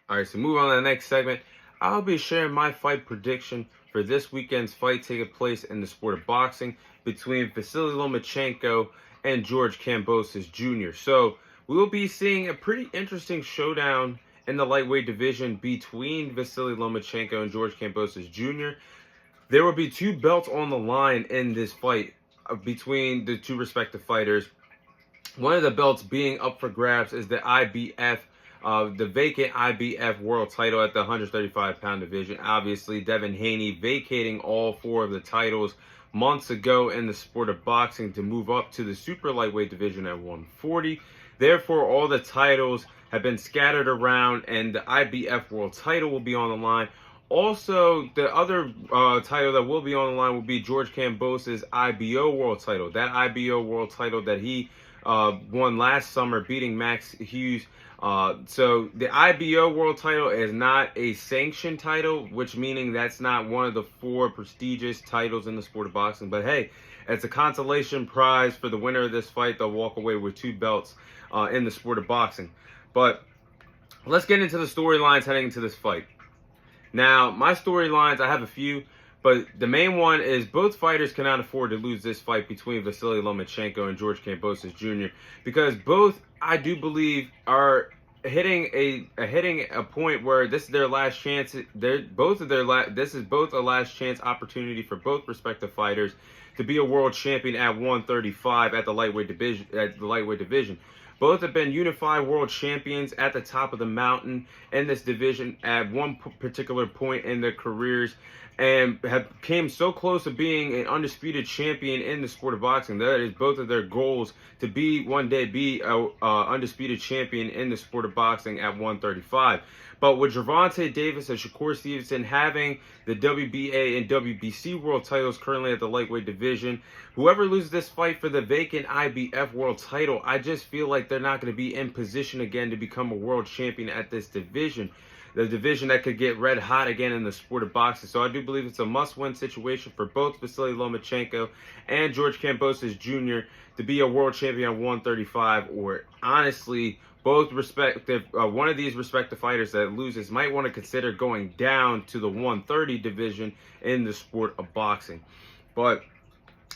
Alright, so move on to the next segment. I'll be sharing my fight prediction for this weekend's fight taking place in the sport of boxing between Vasiliy Lomachenko and George Kambosos Jr. So we will be seeing a pretty interesting showdown in the lightweight division between Vasiliy Lomachenko and George Kambosos Jr. There will be two belts on the line in this fight between the two respective fighters. One of the belts being up for grabs is the the vacant IBF world title at the 135-pound division. Obviously, Devin Haney vacating all four of the titles months ago in the sport of boxing to move up to the super lightweight division at 140. Therefore, all the titles have been scattered around, and the IBF world title will be on the line. Also, the other title that will be on the line will be George Kambosos' IBO world title. That IBO world title that he won last summer, beating Max Hughes. So the IBO world title is not a sanctioned title, which meaning that's not one of the four prestigious titles in the sport of boxing. But hey, it's a consolation prize for the winner of this fight. They'll walk away with two belts in the sport of boxing. But let's get into the storylines heading into this fight. Now, my storylines, I have a few. But the main one is both fighters cannot afford to lose this fight between Vasiliy Lomachenko and George Kambosos Jr. because both, I do believe, are hitting a point where this is their last chance. This is both a last chance opportunity for both respective fighters to be a world champion at 135 at the lightweight division. Both have been unified world champions at the top of the mountain in this division at one particular point in their careers, and have came so close to being an undisputed champion in the sport of boxing. That is both of their goals, to be one day be a undisputed champion in the sport of boxing at 135. But with Gervonta Davis and Shakur Stevenson having the WBA and WBC world titles currently at the lightweight division, whoever loses this fight for the vacant IBF world title, I just feel like they're not going to be in position again to become a world champion at this division. The division that could get red hot again in the sport of boxing. So I do believe it's a must-win situation for both Vasiliy Lomachenko and George Kambosos Jr. to be a world champion at 135, or honestly, both respective one of these respective fighters that loses might want to consider going down to the 130 division in the sport of boxing. But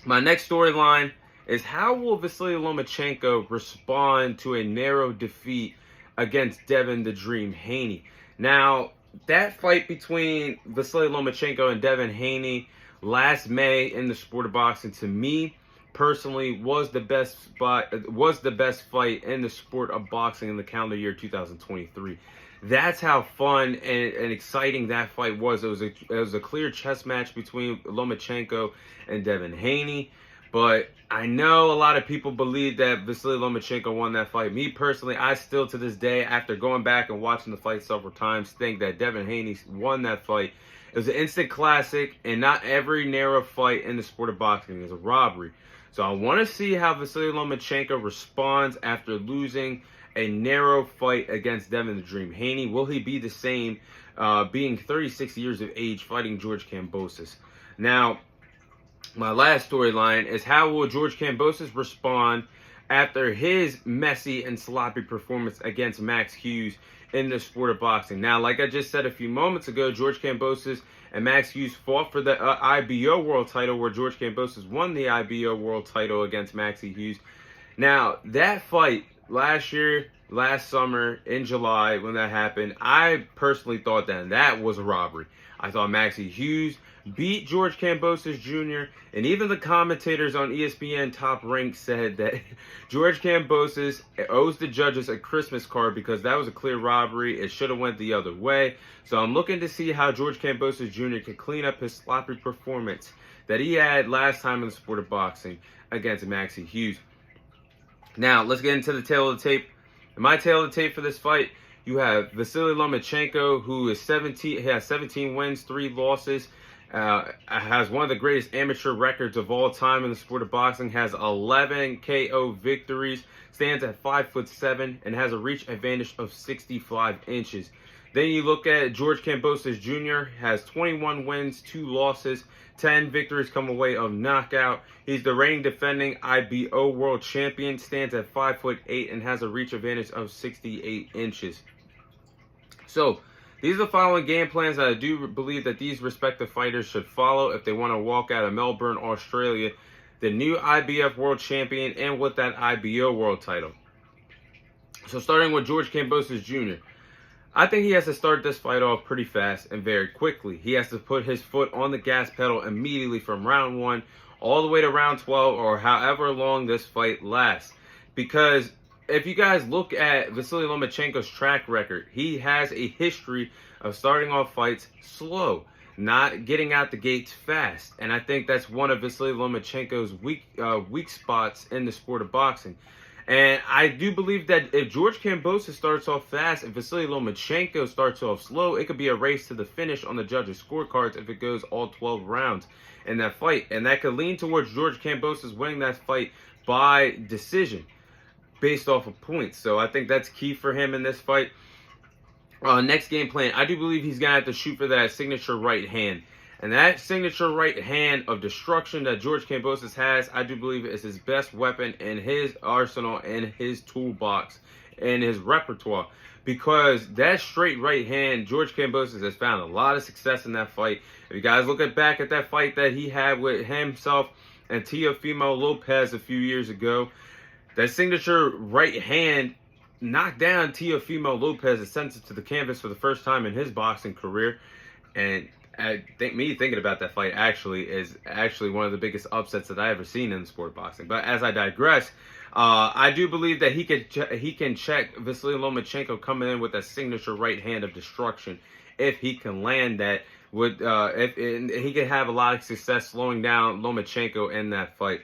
my next storyline is, how will Vasiliy Lomachenko respond to a narrow defeat against Devin the Dream Haney? Now, that fight between Vasiliy Lomachenko and Devin Haney last May in the sport of boxing, to me personally, was the best fight in the sport of boxing in the calendar year 2023. That's how fun and exciting that fight was. It was a clear chess match between Lomachenko and Devin Haney. But I know a lot of people believe that Vasiliy Lomachenko won that fight. Me personally, I still to this day, after going back and watching the fight several times, think that Devin Haney won that fight. It was an instant classic, and not every narrow fight in the sport of boxing is a robbery. So I want to see how Vasiliy Lomachenko responds after losing a narrow fight against Devin the Dream Haney. Will he be the same, being 36 years of age, fighting George Kambosos? Now, my last storyline is, how will George Kambosos respond after his messy and sloppy performance against Max Hughes in the sport of boxing? Now, like I just said a few moments ago, George Kambosos and Max Hughes fought for the IBO world title, where George Kambosos won the IBO world title against Maxie Hughes. Now, that fight last summer in July, when that happened, I personally thought that was a robbery. I thought Maxie Hughes beat George Kambosos Jr., and even the commentators on ESPN Top Rank said that George Kambosos owes the judges a Christmas card because that was a clear robbery. It should have went the other way. So I'm looking to see how George Kambosos Jr. can clean up his sloppy performance that he had last time in the sport of boxing against Maxie Hughes. Now, let's get into the tail of the tape. In my tail of the tape for this fight, you have Vasiliy Lomachenko, who is 17. He has 17 wins, 3 losses. Has one of the greatest amateur records of all time in the sport of boxing. Has 11 KO victories. Stands at 5'7" and has a reach advantage of 65 inches. Then you look at George Kambosos Jr. Has 21 wins, 2 losses, 10 victories come away of knockout. He's the reigning defending IBO world champion. Stands at 5'8" and has a reach advantage of 68 inches. So these are the following game plans that I do believe that these respective fighters should follow if they want to walk out of Melbourne, Australia, the new IBF World Champion and with that IBO World title. So starting with George Kambosos Jr., I think he has to start this fight off pretty fast and very quickly. He has to put his foot on the gas pedal immediately from round 1 all the way to round 12 or however long this fight lasts. Because if you guys look at Vasiliy Lomachenko's track record, he has a history of starting off fights slow, not getting out the gates fast. And I think that's one of Vasiliy Lomachenko's weak spots in the sport of boxing. And I do believe that if George Kambosos starts off fast and Vasiliy Lomachenko starts off slow, it could be a race to the finish on the judges' scorecards if it goes all 12 rounds in that fight. And that could lean towards George Kambosos winning that fight by decision based off of points. So I think that's key for him in this fight. Next game plan, I do believe he's going to have to shoot for that signature right hand. And that signature right hand of destruction that George Kambosos has, I do believe is his best weapon in his arsenal, in his toolbox, in his repertoire. Because that straight right hand, George Kambosos has found a lot of success in that fight. If you guys look back at that fight that he had with himself and Teofimo Lopez a few years ago, that signature right hand knocked down Teofimo Lopez and sent it to the canvas for the first time in his boxing career. And I think thinking about that fight is one of the biggest upsets that I ever seen in the sport of boxing. But as I digress, I do believe that he can check Vasiliy Lomachenko coming in with that signature right hand of destruction if he can land that. If he could have a lot of success slowing down Lomachenko in that fight.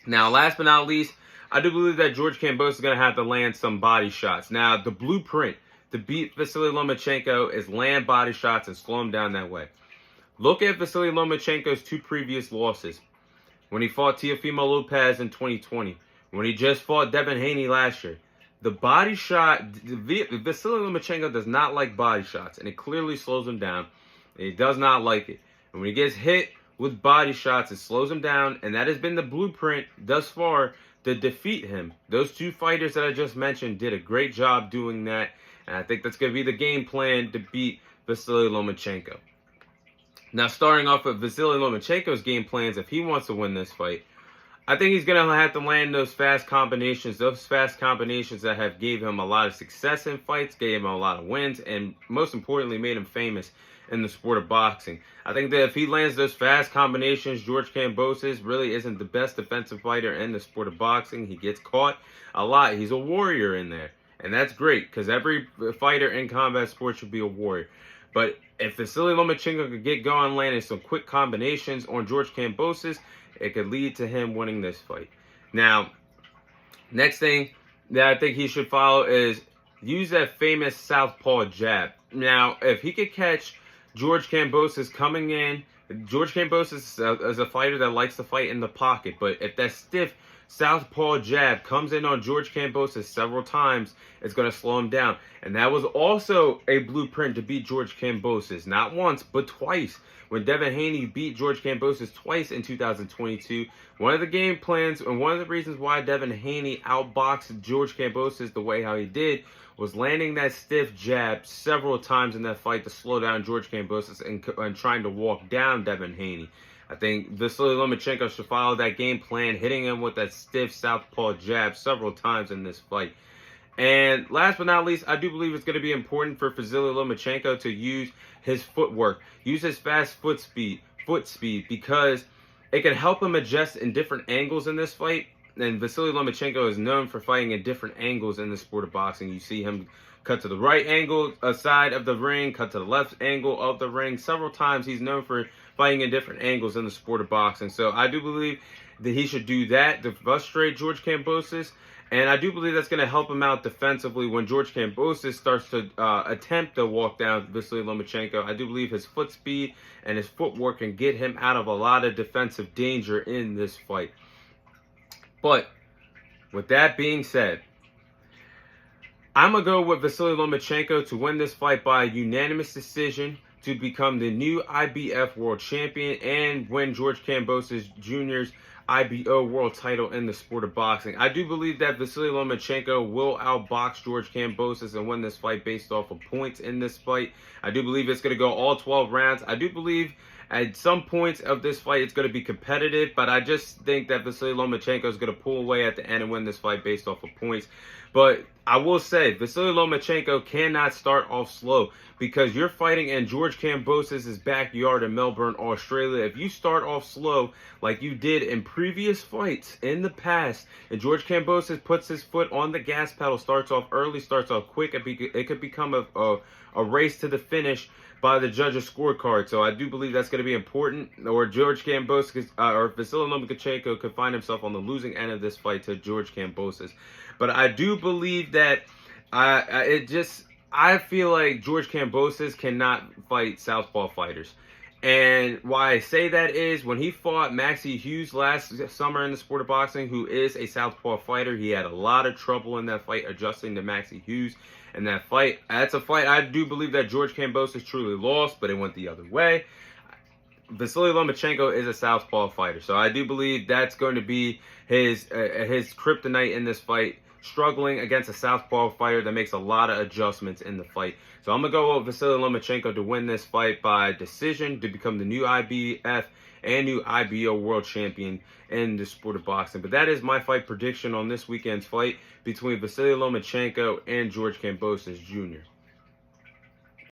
Now, last but not least, I do believe that George Kambosos is going to have to land some body shots. Now, the blueprint to beat Vasiliy Lomachenko is land body shots and slow him down that way. Look at Vasiliy Lomachenko's 2 previous losses. When he fought Teofimo Lopez in 2020. When he just fought Devin Haney last year. The body shot, Vasiliy Lomachenko does not like body shots. And it clearly slows him down. He does not like it. And when he gets hit with body shots, it slows him down. And that has been the blueprint thus far to defeat him. Those 2 fighters that I just mentioned did a great job doing that. And I think that's going to be the game plan to beat Vasiliy Lomachenko. Now, starting off with Vasiliy Lomachenko's game plans, if he wants to win this fight, I think he's going to have to land those fast combinations that have gave him a lot of success in fights, gave him a lot of wins, and most importantly, made him famous in the sport of boxing. I think that if he lands those fast combinations, George Kambosos really isn't the best defensive fighter in the sport of boxing. He gets caught a lot. He's a warrior in there. And that's great, because every fighter in combat sports should be a warrior. But if Vasiliy Lomachenko could get going, landing some quick combinations on George Kambosos, it could lead to him winning this fight. Now, next thing that I think he should follow is use that famous southpaw jab. Now, if he could catch George Kambosos coming in, George Kambosos is a fighter that likes to fight in the pocket, but if that stiff southpaw jab comes in on George Kambosos several times, it's going to slow him down. And that was also a blueprint to beat George Kambosos, not once, but twice. When Devin Haney beat George Kambosos twice in 2022, one of the game plans and one of the reasons why Devin Haney outboxed George Kambosos the way how he did was landing that stiff jab several times in that fight to slow down George Kambosos and trying to walk down Devin Haney. I think Vasiliy Lomachenko should follow that game plan, hitting him with that stiff southpaw jab several times in this fight. And last but not least, I do believe it's going to be important for Vasiliy Lomachenko to use his footwork, use his fast foot speed, because it can help him adjust in different angles in this fight. And Vasiliy Lomachenko is known for fighting in different angles in the sport of boxing. You see him cut to the right angle side of the ring, cut to the left angle of the ring. Several times he's known for fighting in different angles in the sport of boxing. So I do believe that he should do that to frustrate George Kambosos. And I do believe that's going to help him out defensively when George Kambosos starts to attempt to walk down Vasiliy Lomachenko. I do believe his foot speed and his footwork can get him out of a lot of defensive danger in this fight. But with that being said, I'm going to go with Vasiliy Lomachenko to win this fight by unanimous decision to become the new IBF World Champion and win George Kambosos Jr.'s IBO world title in the sport of boxing. I do believe that Vasiliy Lomachenko will outbox George Kambosos and win this fight based off of points in this fight. I do believe it's going to go all 12 rounds. I do believe at some points of this fight it's going to be competitive, but I just think that Vasiliy Lomachenko is going to pull away at the end and win this fight based off of points. But I will say, Vasiliy Lomachenko cannot start off slow because you're fighting in George Kambosos' backyard in Melbourne, Australia. If you start off slow like you did in previous fights in the past, and George Kambosos puts his foot on the gas pedal, starts off early, starts off quick, it could become a race to the finish by the judges' scorecard. So I do believe that's going to be important, or George Kambosos or Vasiliy Lomachenko could find himself on the losing end of this fight to George Kambosos. But I do believe that I feel like George Kambosos cannot fight southpaw fighters. And why I say that is when he fought Maxie Hughes last summer in the sport of boxing, who is a southpaw fighter, he had a lot of trouble in that fight adjusting to Maxie Hughes. And that fight, that's a fight I do believe that George Kambosos truly lost, but it went the other way. Vasiliy Lomachenko is a southpaw fighter, so I do believe that's going to be his kryptonite in this fight, struggling against a southpaw fighter that makes a lot of adjustments in the fight. So I'm going to go with Vasiliy Lomachenko to win this fight by decision to become the new IBF and new IBO world champion in the sport of boxing. But that is my fight prediction on this weekend's fight between Vasiliy Lomachenko and George Kambosos Jr.